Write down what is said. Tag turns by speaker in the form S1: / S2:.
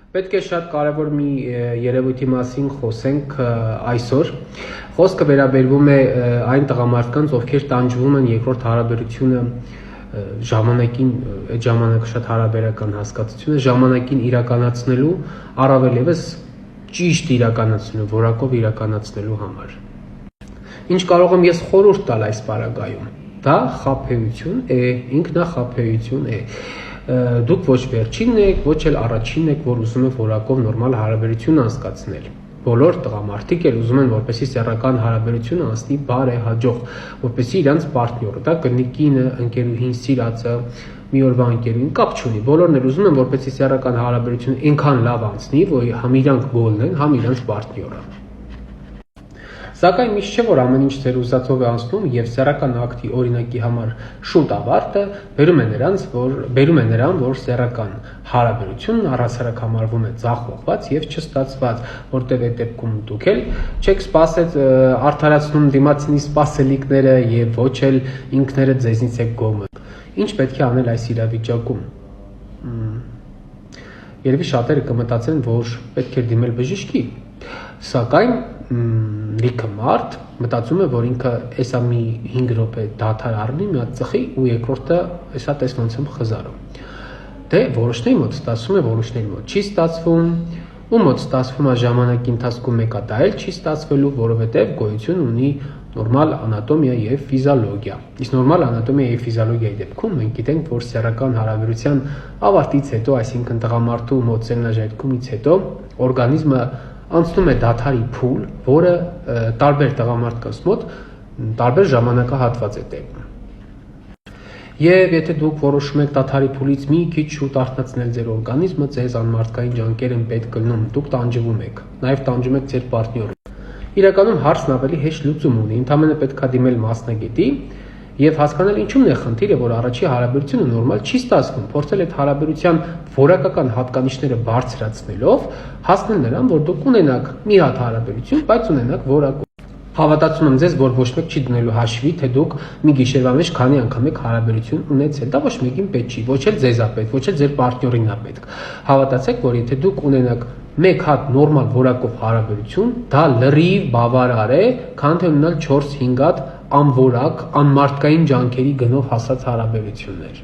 S1: Պետք է շատ կարևոր մի երևույթի մասին խոսենք այսօր։ Խոսքը վերաբերվում է այն տղամարդկանց, ովքեր տանջվում են երկրորդ հարաբերությունը ժամանակին, այդ ժամանակը շատ հարաբերական հասկացություն է, ժամանակին իրականացնելու, առավել ևս ճիշտ իրականացնելու, որակով իրականացնելու համար։ Ինչ կարող եմ ես խորհուրդ տալ այս պարագայում։ Դա խաբեություն է, ինքնախաբեություն է։ Դուք ոչ վերջինն եք, ոչ էլ առաջինն եք, որ ուզում եք որակով նորմալ հարաբերություն անցկացնել։ Բոլոր տղամարդիկ էլ ուզում են, որպեսզի սեռական հարաբերությունը անցնի բարեհաջող, որպեսզի իրանց պարտները, դա կլինի կինը, ընկերուհին, սիրածը, մի օրվա ընկերուհին, կապ չունի։ Բոլորն էլ ուզում են, որպեսզի սեռական հարաբերությունը այնքան լավ անցնի, որ համ իրանք գոլն են, համ իրանց պարտները։ Սակայն միշտ չէ, որ ամեն ինչ ձեր ուզածով է անցնում եւ սեռական ակտի օրինակի համար շուտ ավարտը բերում է նրան, որ սեռական հարաբերությունն առհասարակ համարվում է ձախողված եւ չստացված, որտեղ այդ դեպքում դուք էլ չեք սпасել արդարացնում դիմացինի սպասելիքները եւ ոչ էլ ինքներդ ձեզնից եք գոմը։ Ինչ պետք է անել այս իրավիճակում։ Երևի շատերը կմտածեն, որ պետք է դիմել բժշկի, սակայն լիքը մարդ մտածում է, որ ինքը էսա մի 5 րոպե դադար առնի, մի հատ ծխի ու երկրորդը էսա տես ոնց եմ խզարում։ Դե որոշների մոտ ստացվում է, որոշների մոտ չի ստացվում, ու մոտ ստացվում է ժամանակի ընթացքում մեկը դա էլ չի ստացվելու, որովհետև գոյություն ունի նորմալ անատոմիա եւ ֆիզիոլոգիա։ Իսկ նորմալ անատոմիա եւ ֆիզիոլոգիայի դեպքում մենք գիտենք, որ սեռական հարաբերության ավարտից հետո, այսինքն տղամարդու մոտ սերնաժայթքումից հետո օրգանիզմը անցնում է դադարի փուլ, որը տարբեր տղամարդկանց մոտ տարբեր ժամանակահատված է տևում։ Եվ եթե դուք որոշում եք դադարի փուլից մի քիչ շուտ արթնացնել ձեր օրգանիզմը, ձեզ անմարդկային ջանքեր են պետք գնում, դուք տանջվում եք, նաև տանջում եք ձեր պարտները։ Իրականում հարցն ավելի հեշտ լուծում ունի, ընդհանրապես պետք է դիմել մասնագետի եւ հասկանալ ինչու՞մն է խնդիրը, որ առաջի հարաբերությունը նորմալ չի ստացվում, փորձել այդ հարաբերության որակական հատկանիշները բարձրացնելով հասնել նրան, որ դուք ունենաք մի հատ հարաբերություն, բայց ունենաք որակով։ Հավատացում եմ ձեզ, որ ոչ մեկ չի դնելու հաշվի, թե դուք մի գիշերվա մեջ քանի անգամ եք հարաբերություն ունեցել։ Դա ոչ մեկին պետք չի, ոչ էլ ձեզ է պետք, ոչ էլ ձեր պարտներին է պետք։ Հավատացեք, որ եթե դուք ունենաք մեկ հատ նորմալ որակով հարաբերություն, դա լրիվ բավարար է, քան թե ունենալ 4-5 հատ անվորակ, անմարդկային ջանքերի գնով հասած հարաբերություններ։